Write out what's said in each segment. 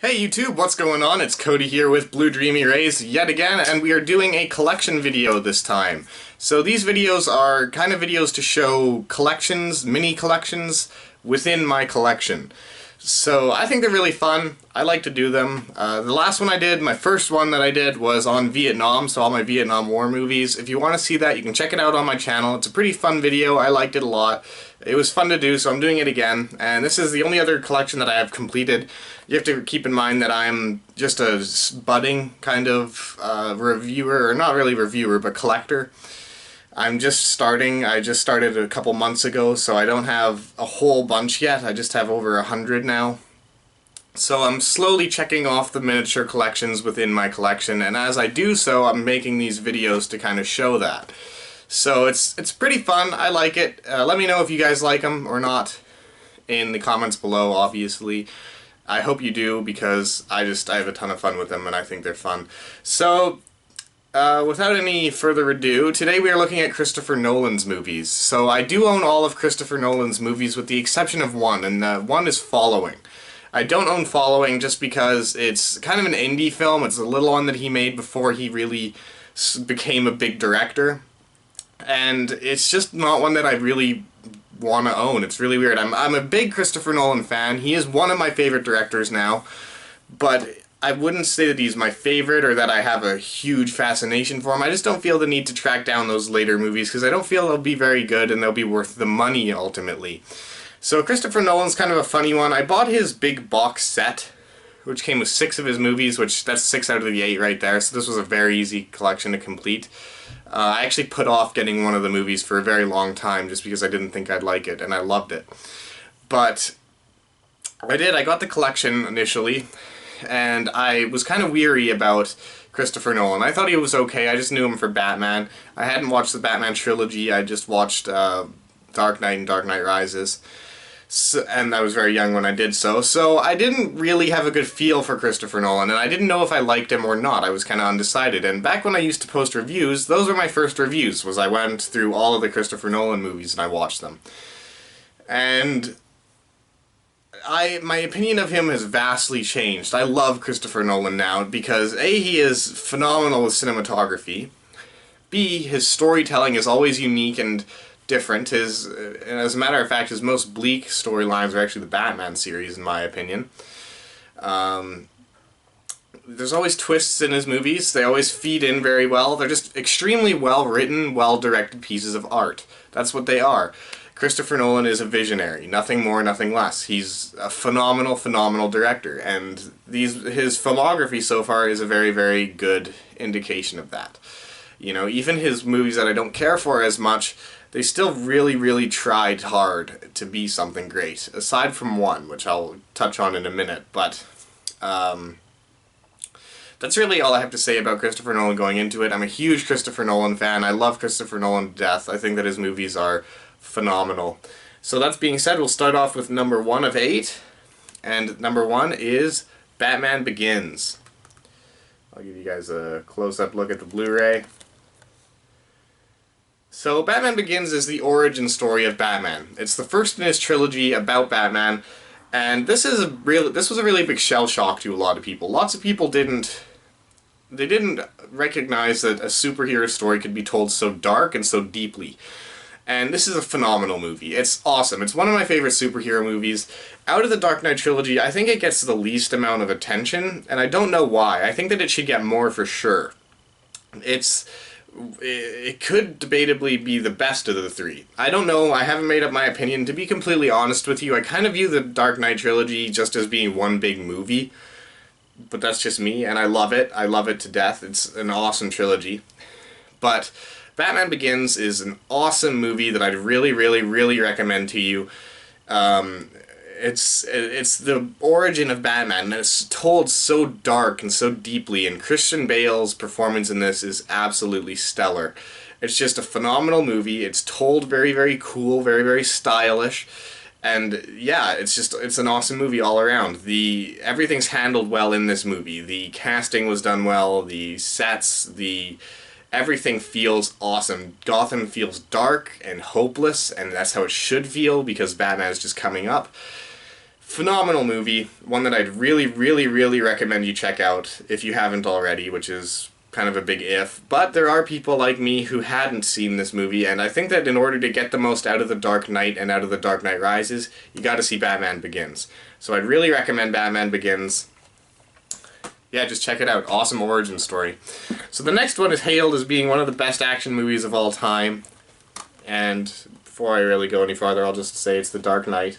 Hey YouTube, what's going on? It's Cody here with Blue Dreamy Rays yet again, and we are doing a collection video this time. So these videos are kind of videos to show collections, mini collections, within my collection. So I think they're really fun. I like to do them. The last one I did, my first one that I did, was on Vietnam, so all my Vietnam War movies. If you want to see that, you can check it out on my channel. It's a pretty fun video. I liked it a lot. It was fun to do, so I'm doing it again. And this is the only other collection that I have completed. You have to keep in mind that I'm just a budding kind of reviewer, or not really reviewer, but collector. I'm just starting. I just started a couple months ago, so I don't have a whole bunch yet. I just have over 100 now. So I'm slowly checking off the miniature collections within my collection, and as I do so, I'm making these videos to kind of show that. So it's pretty fun. I like it. Let me know if you guys like them or not in the comments below, obviously. I hope you do, because I have a ton of fun with them and I think they're fun. So without any further ado, today we are looking at Christopher Nolan's movies. So I do own all of Christopher Nolan's movies with the exception of one, and one is Following. I don't own Following just because it's kind of an indie film. It's a little one that he made before he really became a big director. And it's just not one that I really want to own. It's really weird. I'm a big Christopher Nolan fan. He is one of my favorite directors now, but I wouldn't say that he's my favorite or that I have a huge fascination for him. I just don't feel the need to track down those later movies because I don't feel they'll be very good and they'll be worth the money ultimately. So Christopher Nolan's kind of a funny one. I bought his big box set, which came with 6 of his movies, which that's 6 out of the 8 right there, so this was a very easy collection to complete. I actually put off getting one of the movies for a very long time just because I didn't think I'd like it, and I loved it. But I did. I got the collection initially, and I was kind of weary about Christopher Nolan. I thought he was okay. I just knew him for Batman. I hadn't watched the Batman trilogy. I just watched Dark Knight and Dark Knight Rises. So, and I was very young when I did so, so I didn't really have a good feel for Christopher Nolan, and I didn't know if I liked him or not. I was kind of undecided, and back when I used to post reviews, those were my first reviews, was I went through all of the Christopher Nolan movies and I watched them. And my opinion of him has vastly changed. I love Christopher Nolan now because A, he is phenomenal with cinematography, B, his storytelling is always unique and different. And as a matter of fact, his most bleak storylines are actually the Batman series, in my opinion. There's always twists in his movies. They always feed in very well. They're just extremely well-written, well-directed pieces of art. That's what they are. Christopher Nolan is a visionary. Nothing more, nothing less. He's a phenomenal, phenomenal director, and his filmography so far is a very, very good indication of that. You know, even his movies that I don't care for as much, they still really, really tried hard to be something great, aside from one, which I'll touch on in a minute, but that's really all I have to say about Christopher Nolan going into it. I'm a huge Christopher Nolan fan. I love Christopher Nolan to death. I think that his movies are phenomenal. So that being said, we'll start off with number 1 of 8, and number 1 is Batman Begins. I'll give you guys a close-up look at the Blu-ray. So Batman Begins is the origin story of Batman. It's the first in his trilogy about Batman, and this was a really big shell shock to a lot of people. Lots of people didn't recognize that a superhero story could be told so dark and so deeply. And this is a phenomenal movie. It's awesome. It's one of my favorite superhero movies. Out of the Dark Knight trilogy, I think it gets the least amount of attention, and I don't know why. I think that it should get more for sure. It could debatably be the best of the 3. I don't know, I haven't made up my opinion. To be completely honest with you, I kind of view the Dark Knight trilogy just as being one big movie. But that's just me, and I love it. I love it to death. It's an awesome trilogy. But Batman Begins is an awesome movie that I'd really, really, really recommend to you. It's the origin of Batman, and it's told so dark and so deeply, and Christian Bale's performance in this is absolutely stellar. It's just a phenomenal movie. It's told very, very cool, very, very stylish, and yeah, it's an awesome movie all around. Everything's handled well in this movie. The casting was done well, the sets, everything feels awesome. Gotham feels dark and hopeless, and that's how it should feel because Batman is just coming up. Phenomenal movie, one that I'd really, really, really recommend you check out if you haven't already, which is kind of a big if. But there are people like me who hadn't seen this movie, and I think that in order to get the most out of The Dark Knight and out of The Dark Knight Rises, you gotta see Batman Begins. So I'd really recommend Batman Begins. Yeah, just check it out. Awesome origin story. So the next one is hailed as being one of the best action movies of all time. And before I really go any farther, I'll just say it's The Dark Knight.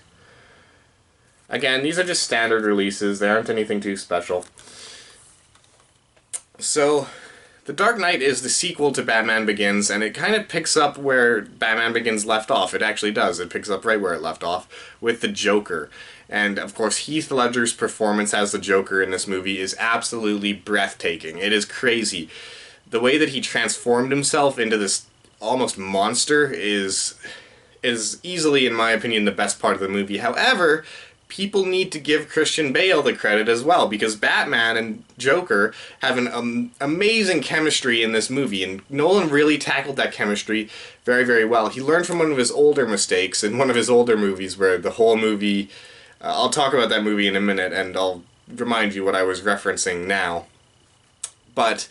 Again, these are just standard releases. They aren't anything too special. So, The Dark Knight is the sequel to Batman Begins, and it kind of picks up where Batman Begins left off. It actually does. It picks up right where it left off, with the Joker. And, of course, Heath Ledger's performance as the Joker in this movie is absolutely breathtaking. It is crazy. The way that he transformed himself into this almost monster is easily, in my opinion, the best part of the movie. However, people need to give Christian Bale the credit as well, because Batman and Joker have an amazing chemistry in this movie, and Nolan really tackled that chemistry very, very well. He learned from one of his older mistakes in one of his older movies where the whole movie... I'll talk about that movie in a minute, and I'll remind you what I was referencing now. But,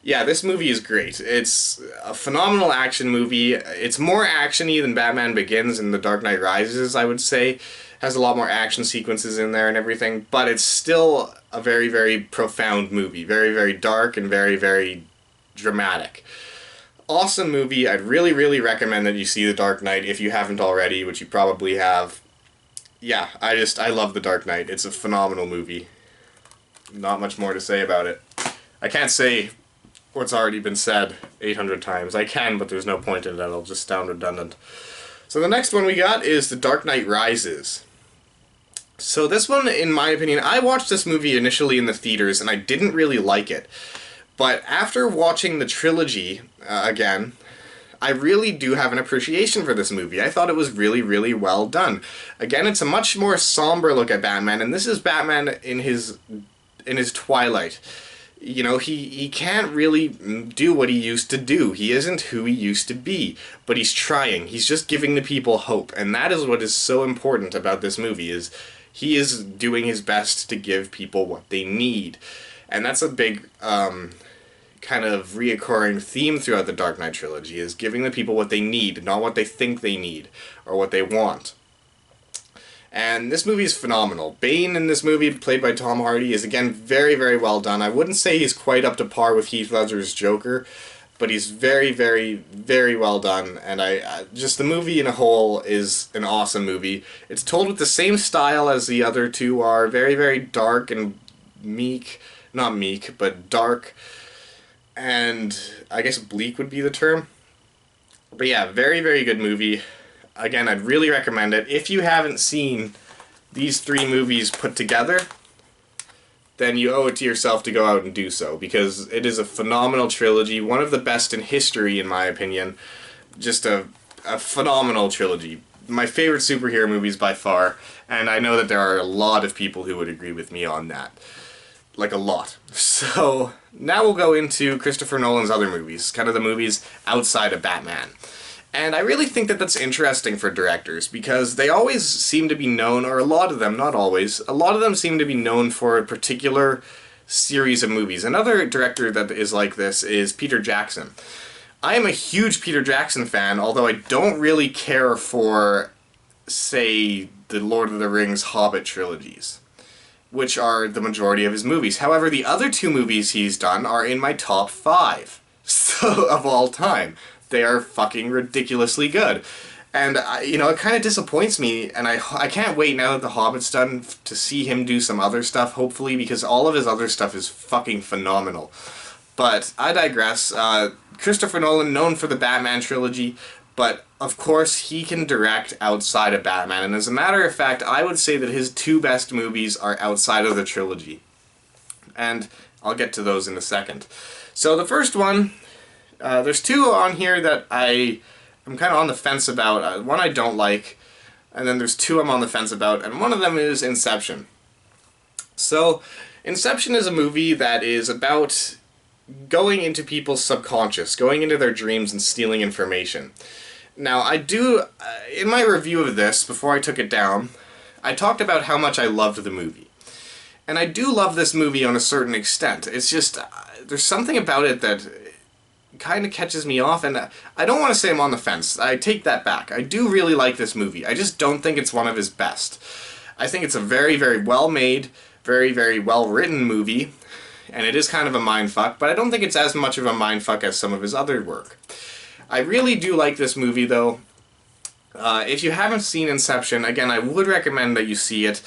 yeah, this movie is great. It's a phenomenal action movie. It's more action-y than Batman Begins and The Dark Knight Rises, I would say. Has a lot more action sequences in there and everything, but it's still a very, very profound movie. Very, very dark and very, very dramatic. Awesome movie. I'd really, really recommend that you see The Dark Knight if you haven't already, which you probably have. Yeah, I love The Dark Knight. It's a phenomenal movie. Not much more to say about it. I can't say what's already been said 800 times. I can, but there's no point in that. It'll just sound redundant. So the next one we got is The Dark Knight Rises. So this one, in my opinion, I watched this movie initially in the theaters and I didn't really like it. But after watching the trilogy again, I really do have an appreciation for this movie. I thought it was really, really well done. Again, it's a much more somber look at Batman, and this is Batman in his twilight. You know, he can't really do what he used to do. He isn't who he used to be, but he's trying. He's just giving the people hope, and that is what is so important about this movie, is he is doing his best to give people what they need. And that's a big kind of reoccurring theme throughout the Dark Knight trilogy, is giving the people what they need, not what they think they need, or what they want. And this movie is phenomenal. Bane in this movie, played by Tom Hardy, is again very, very well done. I wouldn't say he's quite up to par with Heath Ledger's Joker, but he's very, very, very well done. And just the movie in a whole is an awesome movie. It's told with the same style as the other two are, very, very dark and meek. Not meek, but dark. And I guess bleak would be the term. But yeah, very, very good movie. Again, I'd really recommend it. If you haven't seen these three movies put together, then you owe it to yourself to go out and do so, because it is a phenomenal trilogy, one of the best in history, in my opinion. Just a phenomenal trilogy. My favorite superhero movies by far, and I know that there are a lot of people who would agree with me on that. Like a lot. So, now we'll go into Christopher Nolan's other movies, kind of the movies outside of Batman. And I really think that that's interesting for directors, because they always seem to be known, or a lot of them, not always, a lot of them seem to be known for a particular series of movies. Another director that is like this is Peter Jackson. I am a huge Peter Jackson fan, although I don't really care for, say, the Lord of the Rings Hobbit trilogies, which are the majority of his movies. However, the other two movies he's done are in my top 5 of all time. They are fucking ridiculously good. And, you know, it kind of disappoints me, and I can't wait now that The Hobbit's done to see him do some other stuff, hopefully, because all of his other stuff is fucking phenomenal. But I digress. Christopher Nolan, known for the Batman trilogy, but of course he can direct outside of Batman, and as a matter of fact, I would say that his 2 best movies are outside of the trilogy. And I'll get to those in a second. So the first one, there's 2 on here that I'm kind of on the fence about. One I don't like, and then there's 2 I'm on the fence about, and one of them is Inception. So, Inception is a movie that is about going into people's subconscious, going into their dreams and stealing information. Now, I do, in my review of this, before I took it down, I talked about how much I loved the movie. And I do love this movie on a certain extent. It's just, there's something about it that kind of catches me off, and I don't want to say I'm on the fence. I take that back. I do really like this movie. I just don't think it's one of his best. I think it's a very, very well-made, very, very well-written movie, and it is kind of a mindfuck, but I don't think it's as much of a mindfuck as some of his other work. I really do like this movie, though. If you haven't seen Inception, again, I would recommend that you see it.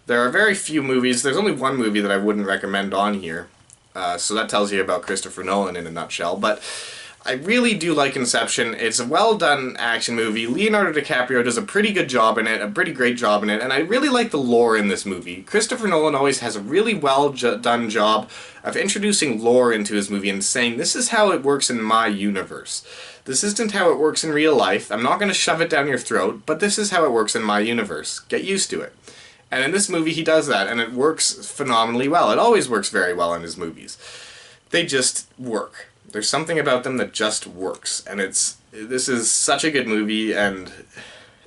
There are very few movies. There's only one movie that I wouldn't recommend on here. So that tells you about Christopher Nolan in a nutshell. But I really do like Inception. It's a well-done action movie. Leonardo DiCaprio does a pretty good job in it, a pretty great job in it, and I really like the lore in this movie. Christopher Nolan always has a really well-done job of introducing lore into his movie and saying, this is how it works in my universe. This isn't how it works in real life. I'm not going to shove it down your throat, but this is how it works in my universe. Get used to it. And in this movie he does that, and it works phenomenally well. It always works very well in his movies. They just work. There's something about them that just works, and this is such a good movie, and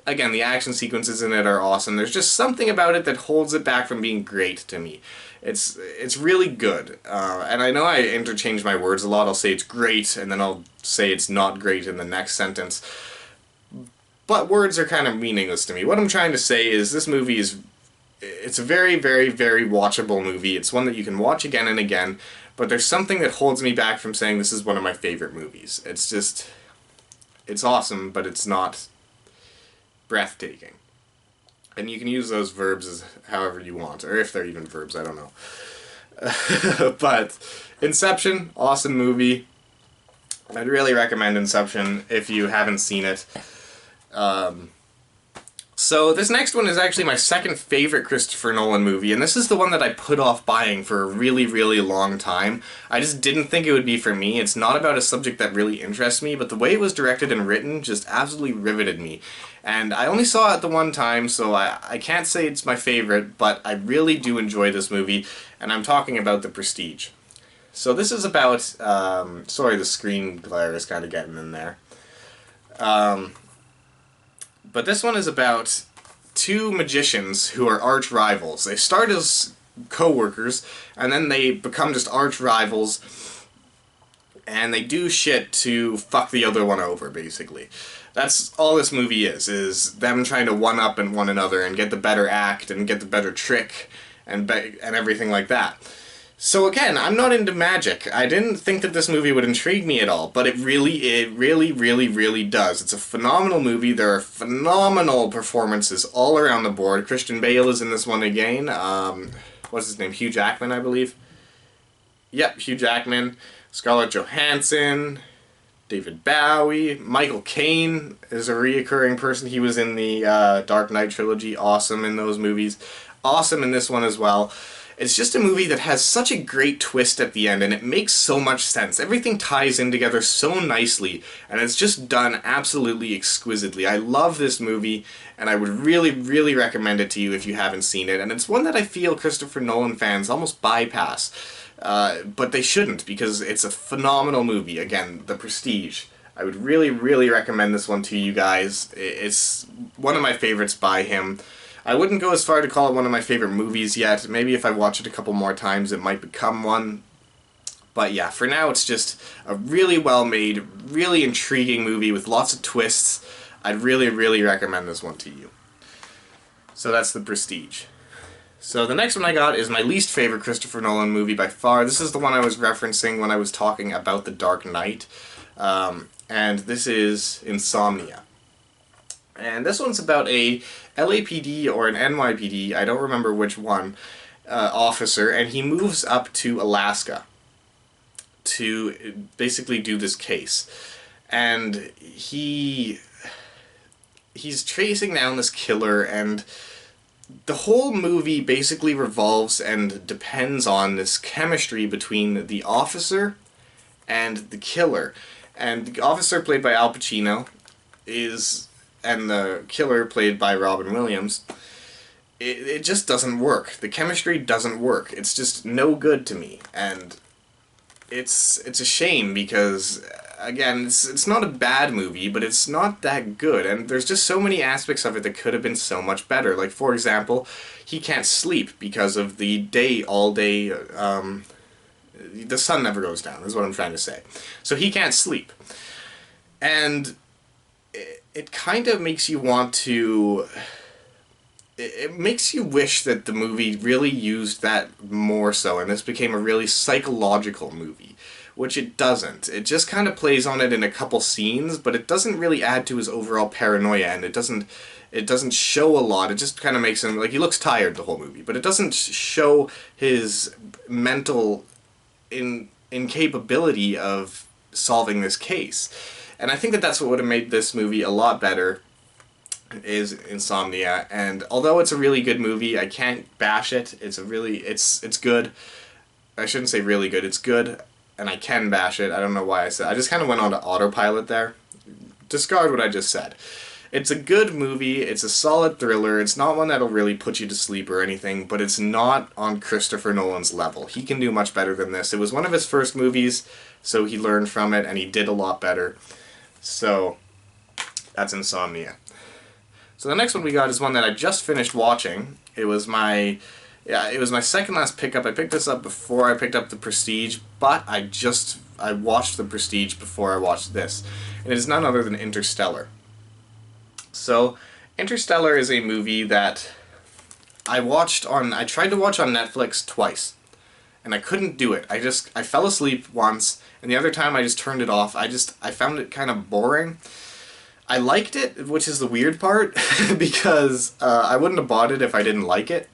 again, the action sequences in it are awesome. There's just something about it that holds it back from being great to me. It's really good, and I know I interchange my words a lot. I'll say it's great, and then I'll say it's not great in the next sentence. But words are kind of meaningless to me. What I'm trying to say is this movie it's a very, very, very watchable movie. It's one that you can watch again and again, but there's something that holds me back from saying this is one of my favorite movies. It's just, it's awesome, but it's not breathtaking. And you can use those verbs as however you want, or if they're even verbs, I don't know. But Inception, awesome movie. I'd really recommend Inception if you haven't seen it. So this next one is actually my second favorite Christopher Nolan movie, and this is the one that I put off buying for a really, really long time. I just didn't think it would be for me. It's not about a subject that really interests me, but the way it was directed and written just absolutely riveted me. And I only saw it the one time, so I can't say it's my favorite, but I really do enjoy this movie, and I'm talking about The Prestige. So this is about, sorry the screen glare is kind of getting in there. But this one is about two magicians who are arch rivals. They start as co-workers, and then they become just arch rivals, and they do shit to fuck the other one over, basically. That's all this movie is them trying to one-up in one another and get the better act and get the better trick and everything like that. So again, I'm not into magic. I didn't think that this movie would intrigue me at all, but it really does. It's a phenomenal movie. There are phenomenal performances all around the board. Christian Bale is in this one again. What's his name? Hugh Jackman, I believe. Yep, Hugh Jackman. Scarlett Johansson. David Bowie. Michael Caine is a reoccurring person. He was in the Dark Knight trilogy. Awesome in those movies. Awesome in this one as well. It's just a movie that has such a great twist at the end, and it makes so much sense. Everything ties in together so nicely, and it's just done absolutely exquisitely. I love this movie, and I would really recommend it to you if you haven't seen it. And it's one that I feel Christopher Nolan fans almost bypass, but they shouldn't, because it's a phenomenal movie. Again, The Prestige. I would really recommend this one to you guys. It's one of my favorites by him. I wouldn't go as far to call it one of my favorite movies yet. Maybe if I watch it a couple more times it might become one. But yeah, for now it's just a really well-made, really intriguing movie with lots of twists. I'd really recommend this one to you. So that's The Prestige. So the next one I got is my least favorite Christopher Nolan movie by far. This is the one I was referencing when I was talking about The Dark Knight. And this is Insomnia. And this one's about a LAPD or an NYPD, I don't remember which one, officer, and he moves up to Alaska to basically do this case. And he's chasing down this killer, and the whole movie basically revolves and depends on this chemistry between the officer and the killer. And the officer, played by Al Pacino, and the killer, played by Robin Williams, it just doesn't work. The chemistry doesn't work. It's just no good to me. And it's a shame, because again, it's not a bad movie, but it's not that good, and there's just so many aspects of it that could have been so much better. Like, for example, he can't sleep because of the day, all day, the sun never goes down, is what I'm trying to say. So he can't sleep. And it kind of makes you want to... It makes you wish that the movie really used that more so, and this became a really psychological movie, which it doesn't. It just kind of plays on it in a couple scenes, but it doesn't really add to his overall paranoia, and it doesn't show a lot. It just kind of makes him, like, he looks tired the whole movie, but it doesn't show his mental incapability of solving this case. And I think that that's what would have made this movie a lot better, is Insomnia. And although it's a really good movie, I can't bash it. It's good. I shouldn't say really good, it's good, and I can bash it. I don't know why I said, I just kind of went on to autopilot there. Discard what I just said. It's a good movie, it's a solid thriller, it's not one that'll really put you to sleep or anything, but it's not on Christopher Nolan's level. He can do much better than this. It was one of his first movies, so he learned from it, and he did a lot better. So, that's Insomnia. So the next one we got is one that I just finished watching. It was my second last pickup. I picked this up before I picked up The Prestige, but I watched The Prestige before I watched this. And it is none other than Interstellar. So, Interstellar is a movie that I tried to watch on Netflix twice, and I couldn't do it. I fell asleep once, and the other time I just turned it off. I found it kind of boring. I liked it, which is the weird part, because I wouldn't have bought it if I didn't like it,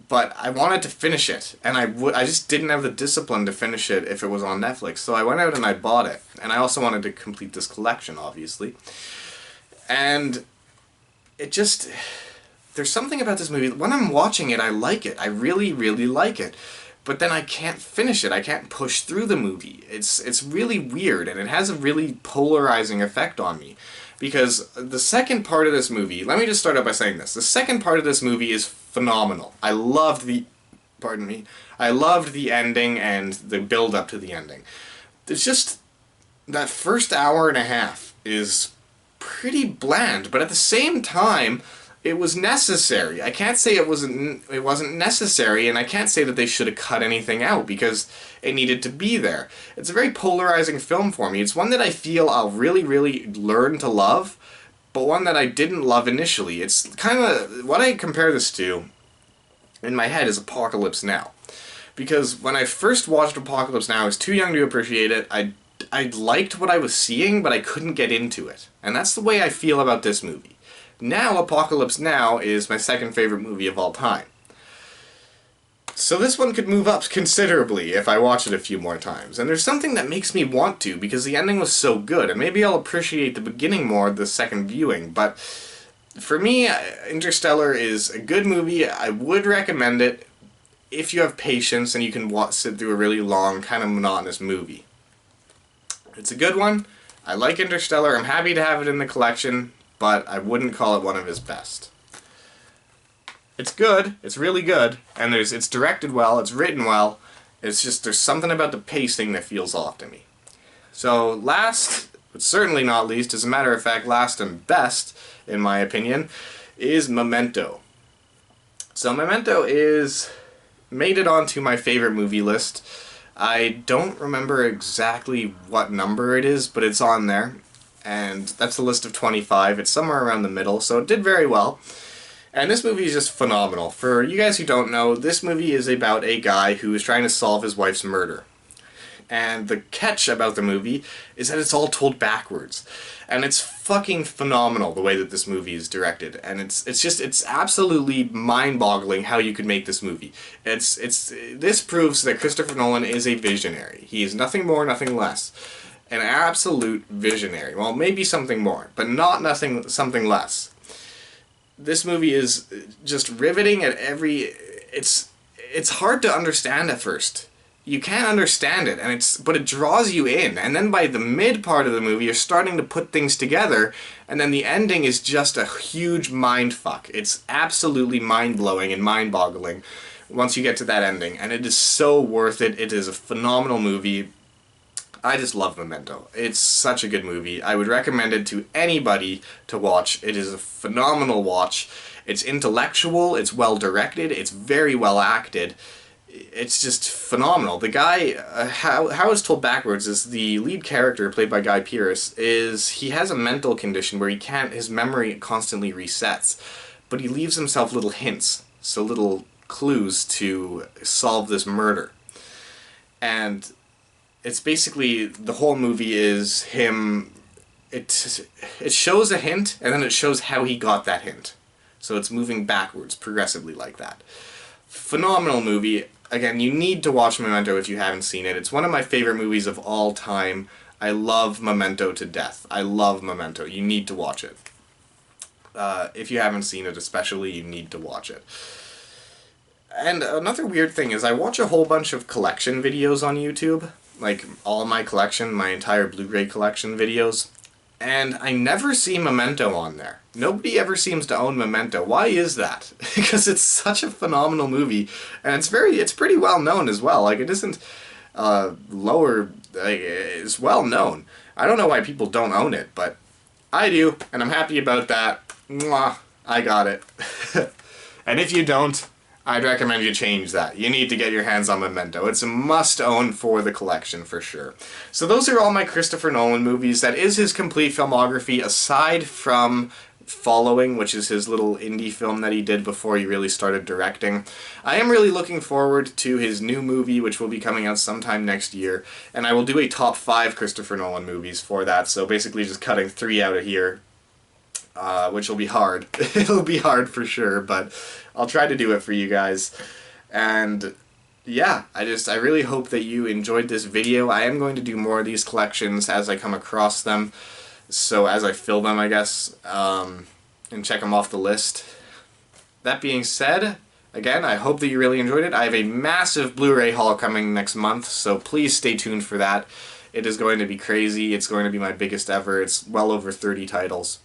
but I wanted to finish it, and I just didn't have the discipline to finish it if it was on Netflix, so I went out and I bought it, and I also wanted to complete this collection, obviously. And there's something about this movie, when I'm watching it, I like it. I really, really like it. But then I can't finish it. I can't push through the movie. It's really weird, and it has a really polarizing effect on me. Because the second part of this movie, let me just start out by saying this. The second part of this movie is phenomenal. I loved the ending and the build-up to the ending. It's just, that first hour and a half is pretty bland, but at the same time, it was necessary. I can't say it wasn't necessary, and I can't say that they should have cut anything out, because it needed to be there. It's a very polarizing film for me. It's one that I feel I'll really, really learn to love, but one that I didn't love initially. It's kind of, what I compare this to, in my head, is Apocalypse Now. Because when I first watched Apocalypse Now, I was too young to appreciate it. I liked what I was seeing, but I couldn't get into it. And that's the way I feel about this movie. Now, Apocalypse Now is my second favorite movie of all time. So this one could move up considerably if I watch it a few more times. And there's something that makes me want to, because the ending was so good, and maybe I'll appreciate the beginning more the second viewing, but for me, Interstellar is a good movie. I would recommend it if you have patience and you can sit through a really long, kind of monotonous movie. It's a good one. I like Interstellar. I'm happy to have it in the collection, but I wouldn't call it one of his best. It's good, it's really good, and it's directed well, it's written well, it's just there's something about the pacing that feels off to me. So last, but certainly not least, as a matter of fact, last and best, in my opinion, is Memento. So Memento made it onto my favorite movie list. I don't remember exactly what number it is, but it's on there. And that's a list of 25. It's somewhere around the middle, so it did very well. And this movie is just phenomenal. For you guys who don't know, this movie is about a guy who is trying to solve his wife's murder. And the catch about the movie is that it's all this And it's fucking phenomenal the way that this movie is directed. And it's absolutely mind-boggling how you could make this movie. This proves that Christopher Nolan is a visionary. He is nothing more, nothing less. An absolute visionary. Well, maybe something more, but something less. This movie is just riveting at it's hard to understand at first. You can't understand it, but it draws you in, and then by the mid part of the movie you're starting to put things together, and then the ending is just a huge mindfuck. It's absolutely mind-blowing and mind-boggling once you get to that ending, and it is so worth it. It is a phenomenal movie. I just love Memento. It's such a good movie. I would recommend it to anybody to watch. It is a phenomenal watch. It's intellectual, it's well directed, it's very well acted. It's just phenomenal. The guy, how it's told backwards is the lead character, played by Guy Pearce, he has a mental condition where his memory constantly resets, but he leaves himself little hints, so little clues to solve this murder. And it's basically, the whole movie is him, it shows a hint, and then it shows how he got that hint. So it's moving backwards, progressively like that. Phenomenal movie. Again, you need to watch Memento if you haven't seen it. It's one of my favorite movies of all time. I love Memento to death. I love Memento. You need to watch it. If you haven't seen it especially, you need to watch it. And another weird thing is I watch a whole bunch of collection videos on YouTube. Like, all my collection, my entire Blu-ray collection videos. And I never see Memento on there. Nobody ever seems to own Memento. Why is that? Because it's such a phenomenal movie, and it's pretty well known as well. Like, it isn't it's well known. I don't know why people don't own it, but I do, and I'm happy about that. Mwah, I got it. And if you don't, I'd recommend you change that. You need to get your hands on Memento. It's a must-own for the collection, for sure. So those are all my Christopher Nolan movies. That is his complete filmography, aside from Following, which is his little indie film that he did before he really started directing. I am really looking forward to his new movie, which will be coming out sometime next year, and I will do a top 5 Christopher Nolan movies for that, so basically just cutting 3 out of here. Which will be hard. It'll be hard for sure, but I'll try to do it for you guys. And yeah, I really hope that you enjoyed this video. I am going to do more of these collections as I come across them, so as I fill them, I guess, and check them off the list. That being said, again, I hope that you really enjoyed it. I have a massive Blu-ray haul coming next month, so please stay tuned for that. It is going to be crazy. It's going to be my biggest ever. It's well over 30 titles.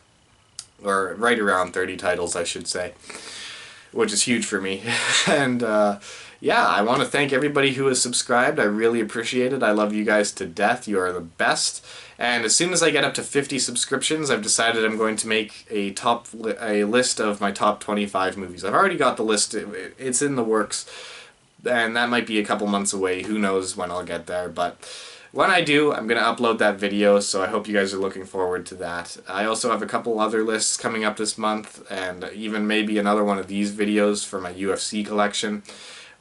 Or right around 30 titles, I should say, which is huge for me. And yeah, I want to thank everybody who has subscribed. I really appreciate it. I love you guys to death. You are the best. And as soon as I get up to 50 subscriptions, I've decided I'm going to make a list of my top 25 movies. I've already got the list. It's in the works, and that might be a couple months away. Who knows when I'll get there, but when I do, I'm going to upload that video, so I hope you guys are looking forward to that. I also have a couple other lists coming up this month, and even maybe another one of these videos for my UFC collection.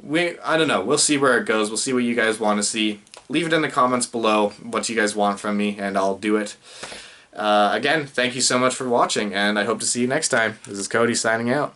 I don't know, we'll see where it goes, we'll see what you guys want to see. Leave it in the comments below what you guys want from me, and I'll do it. Again, thank you so much for watching, and I hope to see you next time. This is Cody signing out.